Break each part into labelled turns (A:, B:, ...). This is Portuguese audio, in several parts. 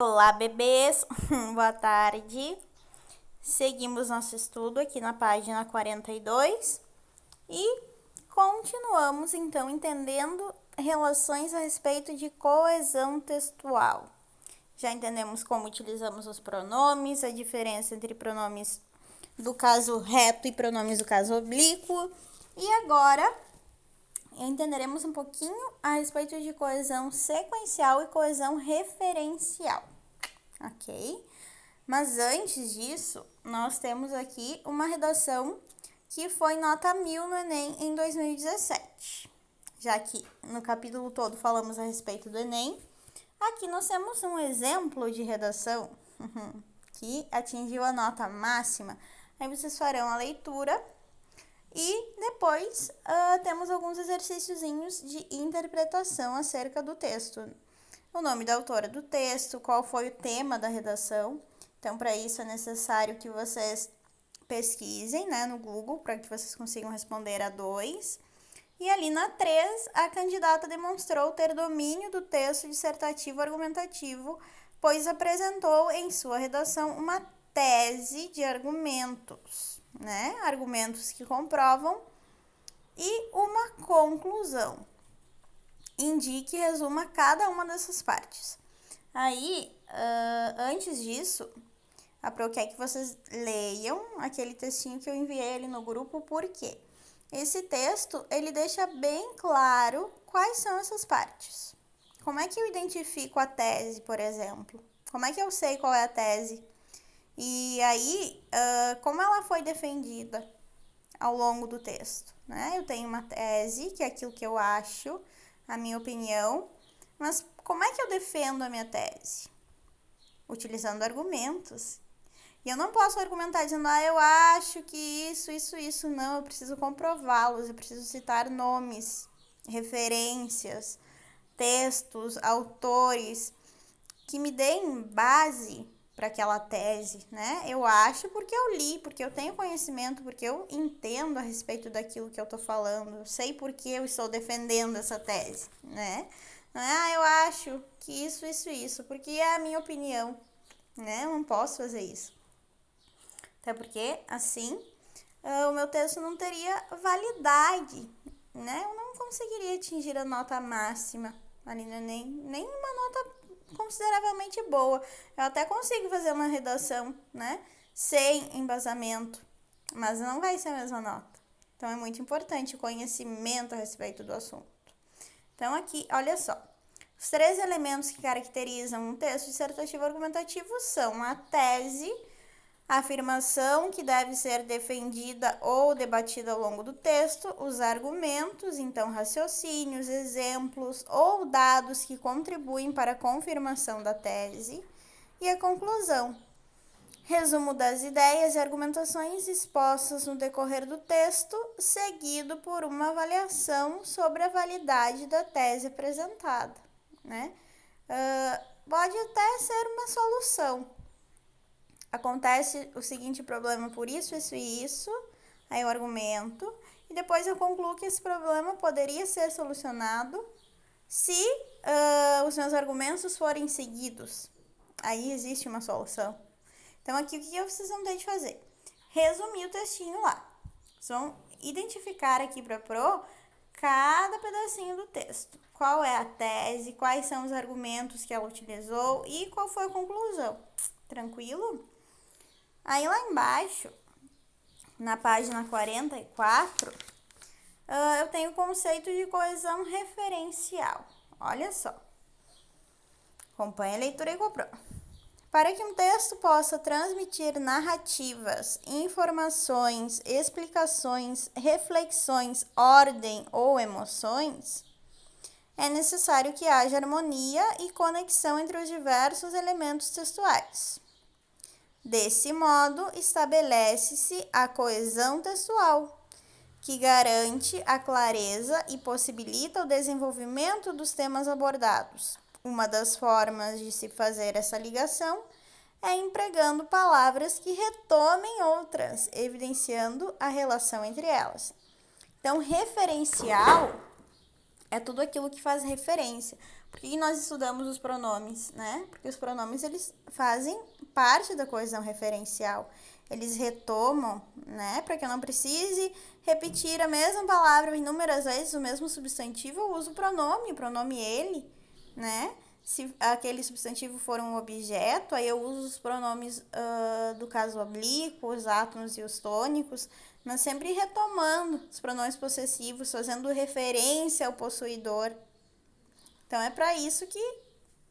A: Olá, bebês! Boa tarde! Seguimos nosso estudo aqui na página 42 e continuamos, então, entendendo relações a respeito de coesão textual. Já entendemos como utilizamos os pronomes, a diferença entre pronomes do caso reto e pronomes do caso oblíquo. E agora entenderemos um pouquinho a respeito de coesão sequencial e coesão referencial, ok? Mas antes disso, nós temos aqui uma redação que foi nota 1000 no Enem em 2017. Já que no capítulo todo falamos a respeito do Enem, aqui nós temos um exemplo de redação que atingiu a nota máxima. Aí vocês farão a leitura e depois temos alguns exercíciozinhos de interpretação acerca do texto. O nome da autora do texto, qual foi o tema da redação. Então, para isso é necessário que vocês pesquisem, né, no Google, para que vocês consigam responder a 2. E ali na 3, a candidata demonstrou ter domínio do texto dissertativo argumentativo, pois apresentou em sua redação uma tese de argumentos, né? Argumentos que comprovam e uma conclusão. Indique e resuma cada uma dessas partes. Aí, antes disso, a Pro quer que vocês leiam aquele textinho que eu enviei ali no grupo, porque esse texto, ele deixa bem claro quais são essas partes. Como é que eu identifico a tese, por exemplo? Como é que eu sei qual é a tese? E aí, como ela foi defendida ao longo do texto, né? Eu tenho uma tese, que é aquilo que eu acho, a minha opinião, mas como é que eu defendo a minha tese? Utilizando argumentos. E eu não posso argumentar dizendo, eu acho que isso, não, eu preciso comprová-los, eu preciso citar nomes, referências, textos, autores, que me deem base para aquela tese, né? Eu acho porque eu li, porque eu tenho conhecimento, porque eu entendo a respeito daquilo que eu tô falando, eu sei porque eu estou defendendo essa tese, né? Não é, eu acho que isso, porque é a minha opinião, né? Eu não posso fazer isso. Até porque, assim, o meu texto não teria validade, né? Eu não conseguiria atingir a nota máxima ali no Enem, nem uma nota consideravelmente boa. Eu até consigo fazer uma redação, né? Sem embasamento, mas não vai ser a mesma nota. Então, é muito importante o conhecimento a respeito do assunto. Então, aqui, olha só. Os 3 elementos que caracterizam um texto dissertativo argumentativo são a tese, a afirmação que deve ser defendida ou debatida ao longo do texto, os argumentos, então raciocínios, exemplos ou dados que contribuem para a confirmação da tese, e a conclusão. Resumo das ideias e argumentações expostas no decorrer do texto, seguido por uma avaliação sobre a validade da tese apresentada, né? Pode até ser uma solução. Acontece o seguinte problema por isso, aí eu argumento, e depois eu concluo que esse problema poderia ser solucionado se os meus argumentos forem seguidos. Aí existe uma solução. Então, aqui o que vocês vão ter de fazer? Resumir o textinho lá. Vocês vão identificar aqui para Pro cada pedacinho do texto. Qual é a tese, quais são os argumentos que ela utilizou e qual foi a conclusão. Tranquilo? Aí lá embaixo, na página 44, eu tenho o conceito de coesão referencial. Olha só. Acompanhe a leitura e comprou. Para que um texto possa transmitir narrativas, informações, explicações, reflexões, ordem ou emoções, é necessário que haja harmonia e conexão entre os diversos elementos textuais. Desse modo, estabelece-se a coesão textual, que garante a clareza e possibilita o desenvolvimento dos temas abordados. Uma das formas de se fazer essa ligação é empregando palavras que retomem outras, evidenciando a relação entre elas. Então, referencial é tudo aquilo que faz referência. Por que nós estudamos os pronomes, né? Porque os pronomes, eles fazem parte da coesão referencial. Eles retomam, né? Para que eu não precise repetir a mesma palavra inúmeras vezes, o mesmo substantivo, eu uso o pronome ele, né? Se aquele substantivo for um objeto, aí eu uso os pronomes do caso oblíquo, os átomos e os tônicos, mas sempre retomando os pronomes possessivos, fazendo referência ao possuidor. Então, é para isso que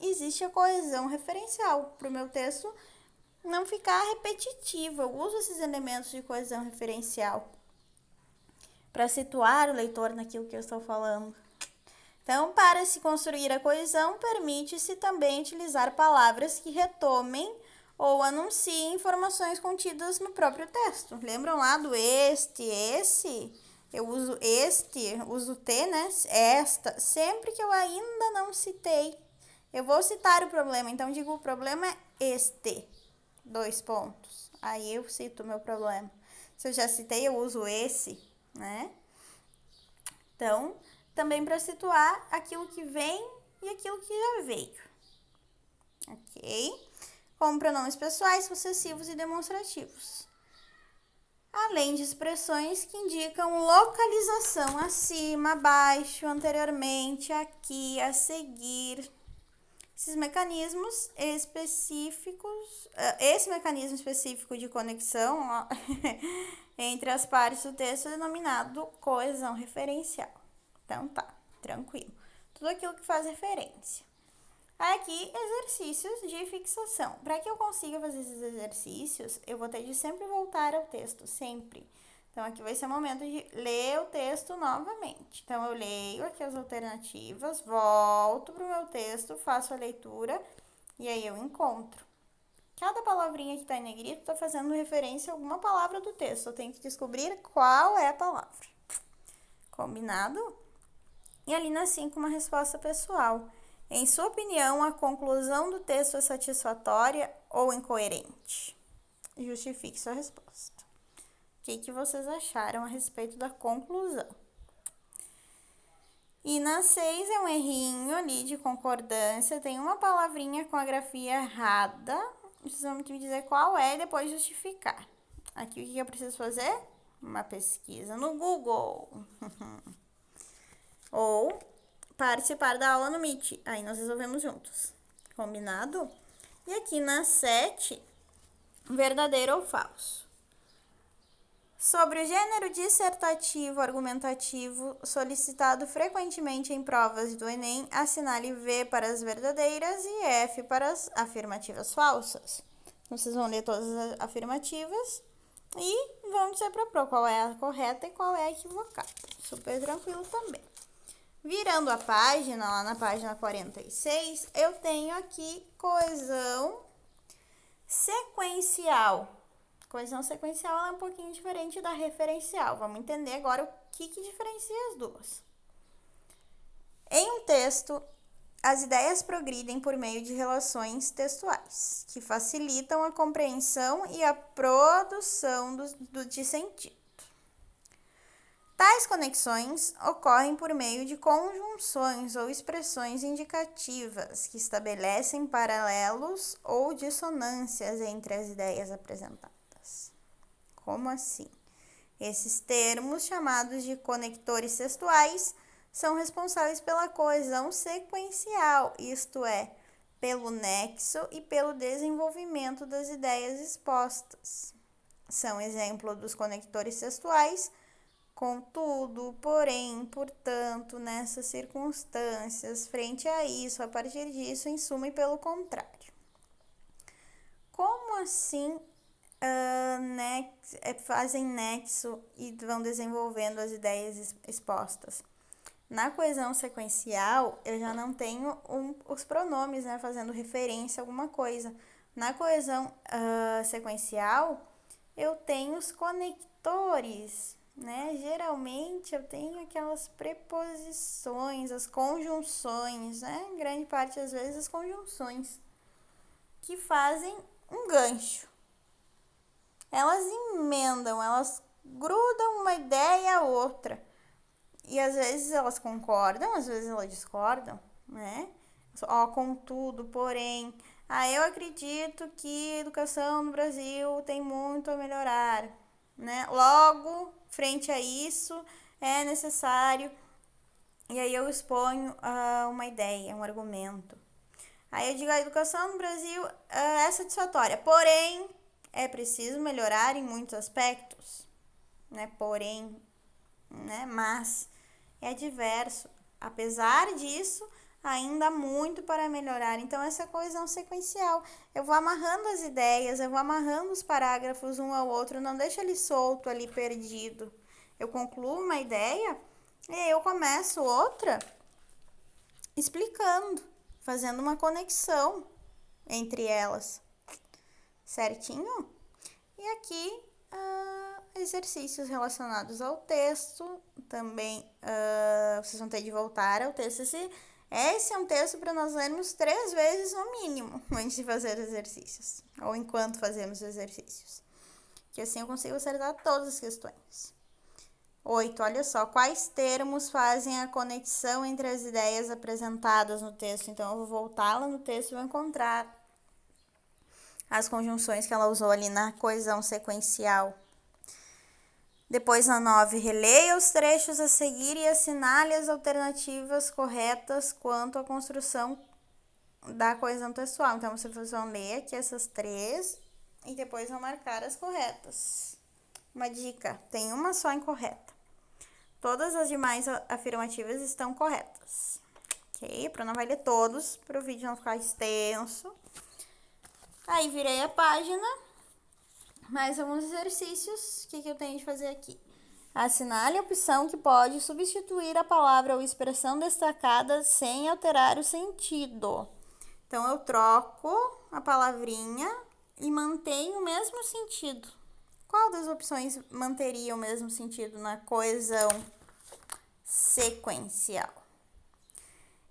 A: existe a coesão referencial, para o meu texto não ficar repetitivo. Eu uso esses elementos de coesão referencial para situar o leitor naquilo que eu estou falando. Então, para se construir a coesão, permite-se também utilizar palavras que retomem ou anunciem informações contidas no próprio texto. Lembram lá do este, esse? Eu uso este, uso te, né? Esta, sempre que eu ainda não citei. Eu vou citar o problema, então digo o problema é este. 2 pontos. Aí eu cito o meu problema. Se eu já citei, eu uso esse, né? Então, também para situar aquilo que vem e aquilo que já veio. Ok? Como pronomes pessoais, possessivos e demonstrativos. Além de expressões que indicam localização acima, abaixo, anteriormente, aqui, a seguir. Esses mecanismos específicos, esse mecanismo específico de conexão entre as partes do texto é denominado coesão referencial. Então tá, tranquilo. Tudo aquilo que faz referência. Aqui, exercícios de fixação. Para que eu consiga fazer esses exercícios, eu vou ter de sempre voltar ao texto, sempre. Então, aqui vai ser o momento de ler o texto novamente. Então, eu leio aqui as alternativas, volto para o meu texto, faço a leitura e aí eu encontro. Cada palavrinha que está em negrito está fazendo referência a alguma palavra do texto. Eu tenho que descobrir qual é a palavra. Combinado? E ali na 5, uma resposta pessoal. Em sua opinião, a conclusão do texto é satisfatória ou incoerente? Justifique sua resposta. O que vocês acharam a respeito da conclusão? E na 6 é um errinho ali de concordância. Tem uma palavrinha com a grafia errada. Vocês vão me dizer qual é e depois justificar. Aqui o que eu preciso fazer? Uma pesquisa no Google. Ou participar da aula no Meet. Aí nós resolvemos juntos. Combinado? E aqui na 7, verdadeiro ou falso. Sobre o gênero dissertativo argumentativo solicitado frequentemente em provas do Enem, assinale V para as verdadeiras e F para as afirmativas falsas. Então, vocês vão ler todas as afirmativas e vão dizer para a prova qual é a correta e qual é a equivocada. Super tranquilo também. Virando a página, lá na página 46, eu tenho aqui coesão sequencial. Coesão sequencial é um pouquinho diferente da referencial. Vamos entender agora o que diferencia as duas. Em um texto, as ideias progridem por meio de relações textuais, que facilitam a compreensão e a produção de sentido. Tais conexões ocorrem por meio de conjunções ou expressões indicativas que estabelecem paralelos ou dissonâncias entre as ideias apresentadas. Como assim? Esses termos, chamados de conectores textuais, são responsáveis pela coesão sequencial, isto é, pelo nexo e pelo desenvolvimento das ideias expostas. São exemplo dos conectores textuais: contudo, porém, portanto, nessas circunstâncias, frente a isso, a partir disso, em suma e pelo contrário. Como assim fazem nexo e vão desenvolvendo as ideias expostas? Na coesão sequencial, eu já não tenho os pronomes, né, fazendo referência a alguma coisa. Na coesão sequencial, eu tenho os conectores, né? Geralmente eu tenho aquelas preposições, as conjunções, né? Grande parte das vezes as conjunções, que fazem um gancho. Elas emendam, elas grudam uma ideia a outra. E às vezes elas concordam, às vezes elas discordam, né? Ó, contudo, porém, eu acredito que a educação no Brasil tem muito a melhorar, né? Logo, frente a isso, é necessário. E aí eu exponho uma ideia, um argumento. Aí eu digo, a educação no Brasil é satisfatória, porém, é preciso melhorar em muitos aspectos, né? Porém, né? Mas é diverso. Apesar disso, ainda há muito para melhorar. Então, essa coesão sequencial. Eu vou amarrando as ideias, eu vou amarrando os parágrafos um ao outro, não deixa ele solto ali, perdido. Eu concluo uma ideia e eu começo outra explicando, fazendo uma conexão entre elas. Certinho? E aqui, exercícios relacionados ao texto. Também vocês vão ter de voltar ao texto. Esse é um texto para nós lermos 3 vezes no mínimo antes de fazer os exercícios, ou enquanto fazemos os exercícios, que assim eu consigo acertar todas as questões. 8. Olha só, quais termos fazem a conexão entre as ideias apresentadas no texto? Então, eu vou voltar lá no texto e vou encontrar as conjunções que ela usou ali na coesão sequencial. Depois, na 9, releia os trechos a seguir e assinale as alternativas corretas quanto à construção da coesão textual. Então, vocês vão ler aqui essas 3 e depois vão marcar as corretas. Uma dica, tem uma só incorreta. Todas as demais afirmativas estão corretas. Ok? Para não vai ler todos, para o vídeo não ficar extenso. Aí, virei a página. Mais alguns exercícios. O que eu tenho de fazer aqui? Assinale a opção que pode substituir a palavra ou expressão destacada sem alterar o sentido. Então, eu troco a palavrinha e mantenho o mesmo sentido. Qual das opções manteria o mesmo sentido na coesão sequencial?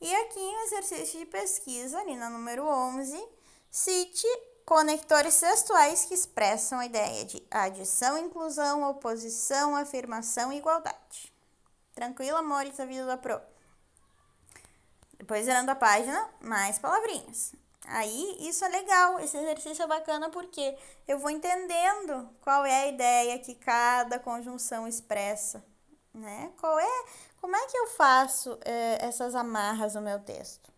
A: E aqui, um exercício de pesquisa, ali na número 11, cite conectores textuais que expressam a ideia de adição, inclusão, oposição, afirmação e igualdade. Tranquilo, amores, a vida da pro. Depois, virando a página, mais palavrinhas. Aí, isso é legal, esse exercício é bacana porque eu vou entendendo qual é a ideia que cada conjunção expressa, né? Como é que eu faço essas amarras no meu texto?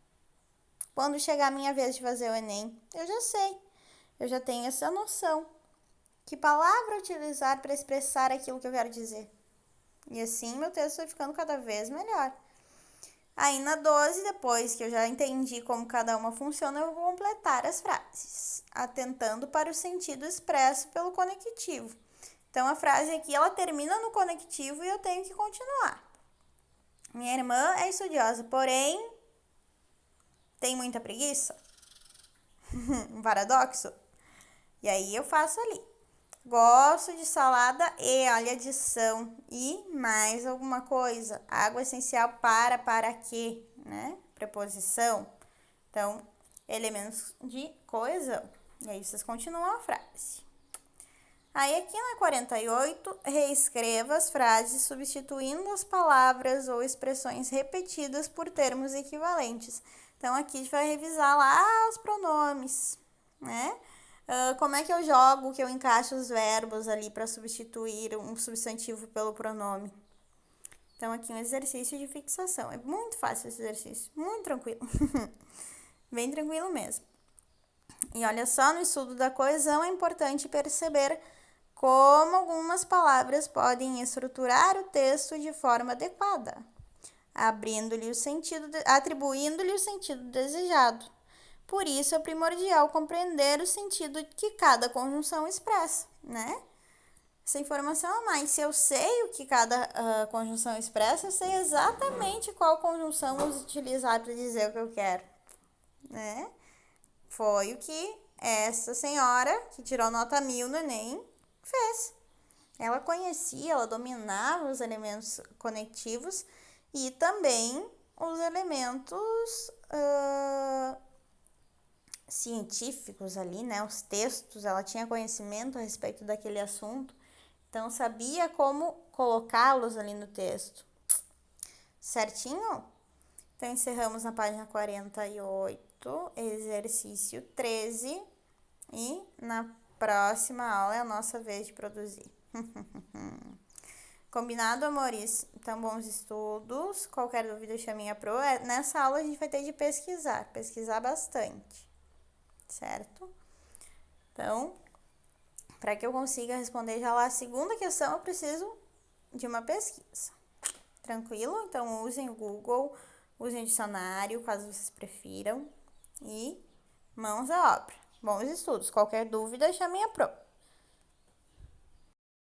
A: Quando chegar a minha vez de fazer o Enem, eu já sei, eu já tenho essa noção. Que palavra utilizar para expressar aquilo que eu quero dizer? E assim, meu texto vai ficando cada vez melhor. Aí na 12, depois que eu já entendi como cada uma funciona, eu vou completar as frases, atentando para o sentido expresso pelo conectivo. Então, a frase aqui, ela termina no conectivo e eu tenho que continuar. Minha irmã é estudiosa, porém, tem muita preguiça? Um paradoxo? E aí, eu faço ali. Gosto de salada e, olha, adição. E mais alguma coisa. Água essencial para quê, né? Preposição. Então, elementos de coesão. E aí, vocês continuam a frase. Aí, aqui na 48, reescreva as frases substituindo as palavras ou expressões repetidas por termos equivalentes. Então, aqui a gente vai revisar lá os pronomes, né? Como é que eu jogo, que eu encaixo os verbos ali para substituir um substantivo pelo pronome. Então, aqui um exercício de fixação. É muito fácil esse exercício, muito tranquilo. Bem tranquilo mesmo. E olha só, no estudo da coesão é importante perceber como algumas palavras podem estruturar o texto de forma adequada, atribuindo-lhe o sentido desejado. Por isso, é primordial compreender o sentido que cada conjunção expressa, né? Essa informação a mais. Se eu sei o que cada conjunção expressa, eu sei exatamente qual conjunção utilizar para dizer o que eu quero, né? Foi o que essa senhora, que tirou nota 1000 no Enem, fez. Ela conhecia, ela dominava os elementos conectivos e também os elementos científicos ali, né? Os textos, ela tinha conhecimento a respeito daquele assunto, então sabia como colocá-los ali no texto. Certinho? Então, encerramos na página 48, exercício 13. E na próxima aula é a nossa vez de produzir. Combinado, amores? Então, bons estudos. Qualquer dúvida, chame a pro. Nessa aula a gente vai ter de pesquisar bastante, certo? Então, para que eu consiga responder já lá a segunda questão, eu preciso de uma pesquisa. Tranquilo? Então, usem o Google, usem o dicionário, caso vocês prefiram. E mãos à obra. Bons estudos. Qualquer dúvida, chame a pro.